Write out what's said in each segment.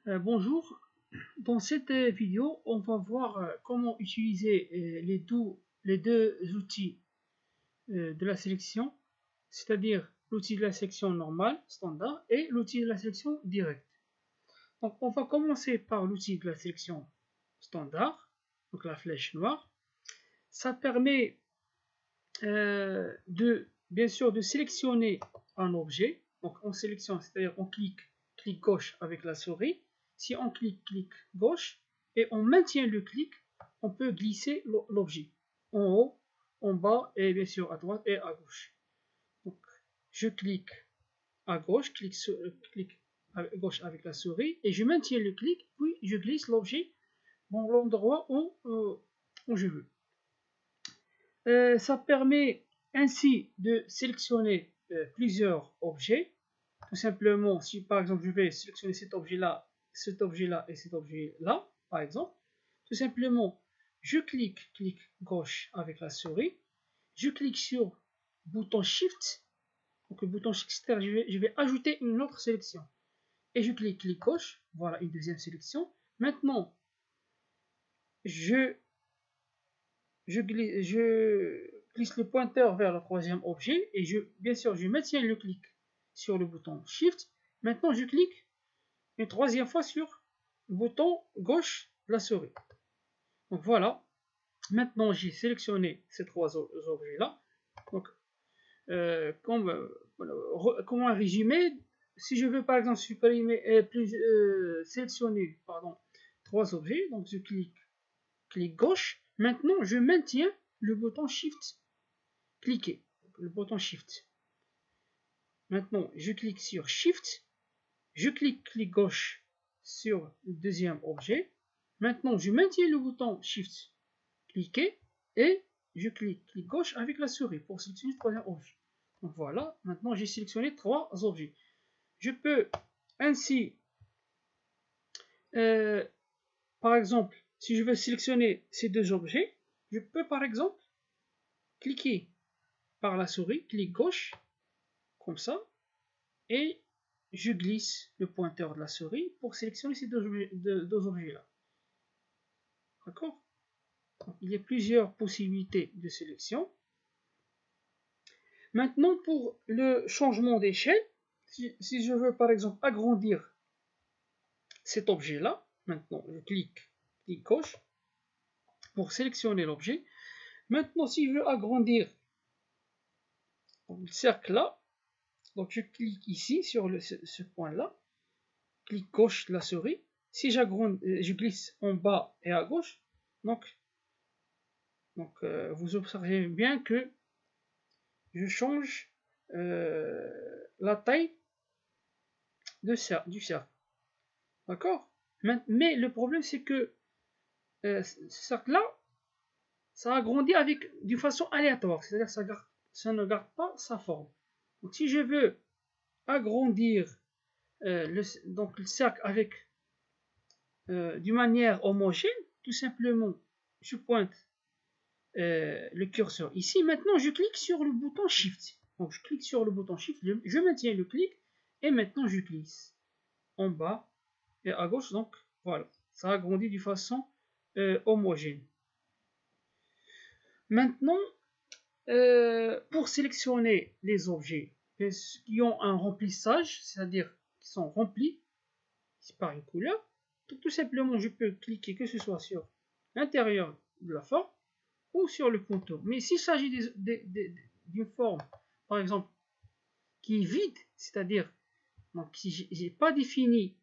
Bonjour, dans cette vidéo, on va voir comment utiliser les deux outils de la sélection, c'est-à-dire l'outil de la sélection normale, standard, et l'outil de la sélection directe. Donc, on va commencer par l'outil de la sélection standard, donc la flèche noire. Ça permet bien sûr de sélectionner un objet. Donc, on sélectionne, c'est-à-dire on clic gauche avec la souris. Si on clic gauche et on maintient le clic, on peut glisser l'objet en haut, en bas et bien sûr à droite et à gauche. Donc, je clique à gauche, clic à gauche avec la souris et je maintiens le clic, puis je glisse l'objet dans l'endroit où je veux. Ça permet ainsi de sélectionner plusieurs objets. Tout simplement, si par exemple je vais sélectionner cet objet-là et cet objet-là, par exemple, tout simplement, je clic gauche avec la souris, je clique sur le bouton Shift, donc le bouton Shift, je vais ajouter une autre sélection, et je clique gauche, voilà une deuxième sélection. Maintenant, je glisse le pointeur vers le troisième objet et bien sûr je maintiens le clic sur le bouton Shift. Maintenant je clique une troisième fois sur le bouton gauche de la souris. Donc voilà, maintenant j'ai sélectionné ces trois objets là. Donc comment résumer, si je veux par exemple supprimer sélectionner trois objets, donc je clic gauche. Maintenant, je maintiens le bouton Shift cliqué. Le bouton Shift. Maintenant, je clique sur Shift. Je clic gauche sur le deuxième objet. Maintenant, je maintiens le bouton Shift cliqué et je clique gauche avec la souris pour sélectionner le troisième objet. Donc voilà, maintenant j'ai sélectionné trois objets. Je peux ainsi, par exemple, si je veux sélectionner ces deux objets, je peux par exemple cliquer par la souris, clic gauche, comme ça, et je glisse le pointeur de la souris pour sélectionner ces deux objets-là. D'accord? Il y a plusieurs possibilités de sélection. Maintenant, pour le changement d'échelle, si je veux par exemple agrandir cet objet-là, maintenant je clique gauche pour sélectionner l'objet. Maintenant, si je veux agrandir le cercle là, donc je clique ici sur ce point-là, clic gauche de la souris. Si je glisse en bas et à gauche, donc vous observez bien que je change la taille du cercle. D'accord? Mais le problème c'est que ce cercle-là, ça agrandit d'une façon aléatoire, c'est-à-dire ça ne garde pas sa forme. Donc si je veux agrandir le cercle avec d'une manière homogène, tout simplement, je pointe le curseur ici. Maintenant, je clique sur le bouton Shift. Donc, je clique sur le bouton Shift, je maintiens le clic et maintenant je glisse en bas et à gauche. Donc, voilà, ça agrandit de façon homogène. Maintenant, pour sélectionner les objets qui ont un remplissage, c'est-à-dire qui sont remplis par une couleur, tout simplement, je peux cliquer que ce soit sur l'intérieur de la forme ou sur le contour. Mais s'il s'agit d'une forme, par exemple, qui est vide, c'est-à-dire si je n'ai pas défini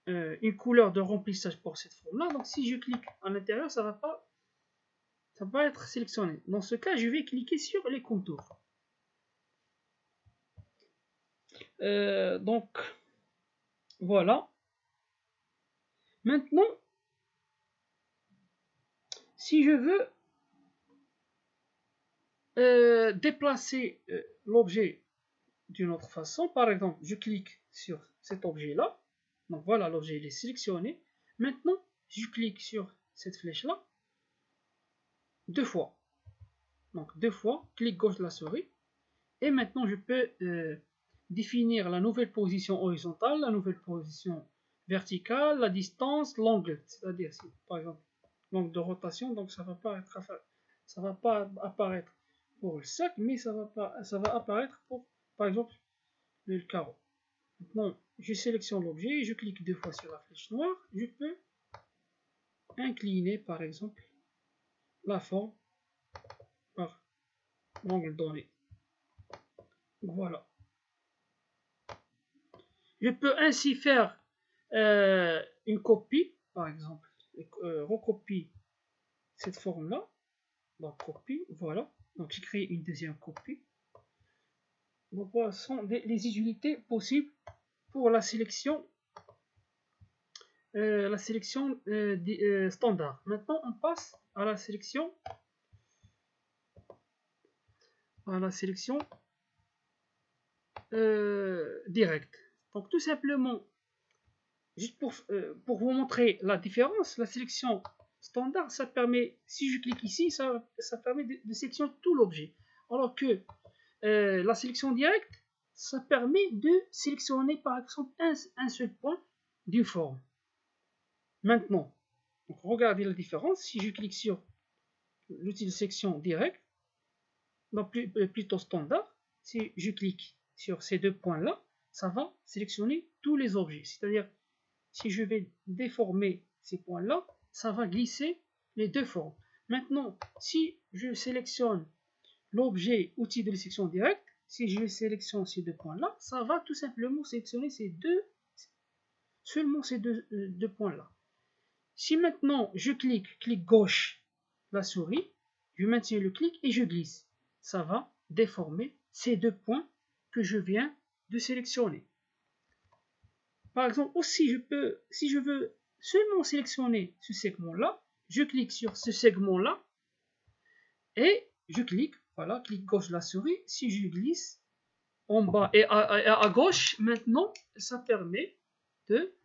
une couleur de remplissage pour cette forme-là, donc si je clique à l'intérieur, ça va pas être sélectionné. Dans ce cas, je vais cliquer sur les contours. Donc, voilà. Maintenant, si je veux déplacer l'objet d'une autre façon, par exemple, je clique sur cet objet-là. Donc voilà, l'objet est sélectionné. Maintenant, je clique sur cette flèche-là deux fois. Donc deux fois, clic gauche de la souris. Et maintenant, je peux définir la nouvelle position horizontale, la nouvelle position verticale, la distance, l'angle. C'est-à-dire, si, par exemple, l'angle de rotation, donc ça va pas apparaître pour le cercle, mais ça va apparaître pour, par exemple, le carreau. Maintenant, je sélectionne l'objet, je clique 2 fois sur la flèche noire, je peux incliner, par exemple, la forme par l'angle donné. Voilà. Je peux ainsi faire une copie, par exemple, recopier cette forme-là. Donc, copie, voilà. Donc, j'ai créé une deuxième copie. Donc, voilà, ce sont les utilités possibles pour la sélection standard. Maintenant, on passe à la sélection directe. Donc, tout simplement, juste pour vous montrer la différence, la sélection standard, ça permet, si je clique ici, ça permet de sélectionner tout l'objet. Alors que la sélection directe, ça permet de sélectionner par exemple un seul point d'une forme. Maintenant, donc regardez la différence. Si je clique sur l'outil de sélection directe, donc plutôt standard, si je clique sur ces deux points-là, ça va sélectionner tous les objets. C'est-à-dire, si je vais déformer ces points-là, ça va glisser les deux formes. Maintenant, si je sélectionne l'objet outil de sélection directe, si je sélectionne ces deux points-là, ça va tout simplement sélectionner seulement ces deux points-là. Si maintenant je clic gauche la souris, je maintiens le clic et je glisse, ça va déformer ces deux points que je viens de sélectionner. Par exemple, aussi, si je veux seulement sélectionner ce segment-là, je clique sur ce segment-là et je clique, voilà, clic gauche de la souris. Si je glisse en bas et à gauche, maintenant, ça permet de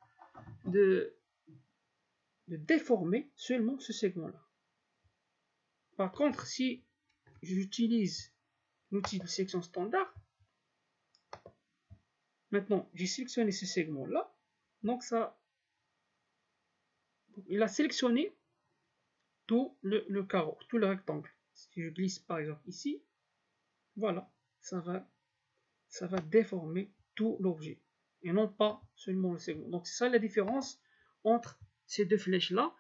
déformer seulement ce segment-là. Par contre, si j'utilise l'outil de sélection standard, maintenant, j'ai sélectionné ce segment-là, donc il a sélectionné tout le carreau, tout le rectangle. Si je glisse par exemple ici, voilà, ça va déformer tout l'objet et non pas seulement le segment. Donc c'est ça la différence entre ces deux flèches là.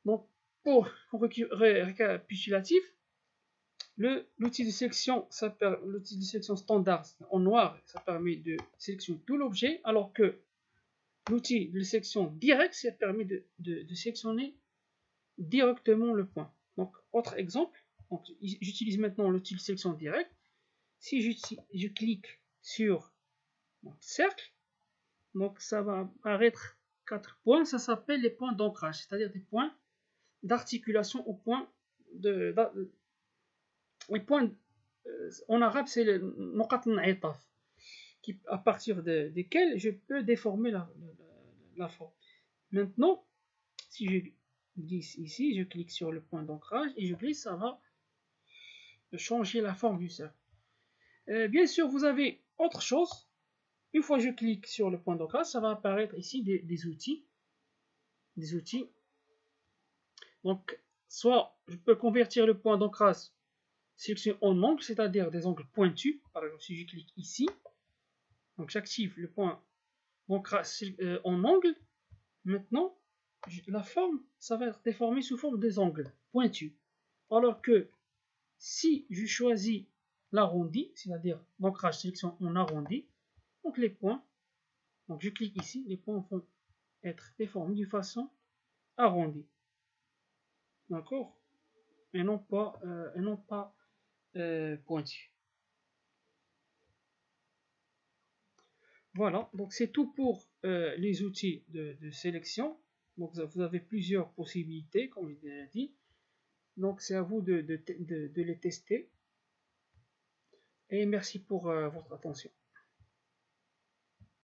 Donc pour récapitulatif, l'outil de sélection standard en noir, ça permet de sélectionner tout l'objet, alors que l'outil de sélection direct, ça permet de sélectionner directement le point. Donc, autre exemple, j'utilise maintenant l'outil de sélection directe. Si je clique sur mon cercle, donc ça va apparaître 4 points, ça s'appelle les points d'ancrage, c'est-à-dire des points d'articulation au point les points en arabe c'est le nuqat al-i'taf, à partir desquels je peux déformer la forme. Maintenant, si je glisse ici, je clique sur le point d'ancrage et je glisse, ça va changer la forme du cercle. Bien sûr, vous avez autre chose. Une fois que je clique sur le point d'ancrage, ça va apparaître ici des outils. Donc, soit je peux convertir le point d'ancrage sélectionné en angle, c'est-à-dire des angles pointus. Par exemple, si je clique ici, donc j'active le point d'ancrage en angle. Maintenant, la forme, ça va être déformée sous forme des angles pointus. Alors que si je choisis l'arrondi, c'est-à-dire l'ancrage sélection en arrondi, donc les points, donc je clique ici, les points vont être déformés d'une façon arrondie. D'accord? Et non pas pointu. Voilà, donc c'est tout pour les outils de sélection. Donc vous avez plusieurs possibilités, comme je l'ai dit. Donc c'est à vous de les tester. Et merci pour votre attention.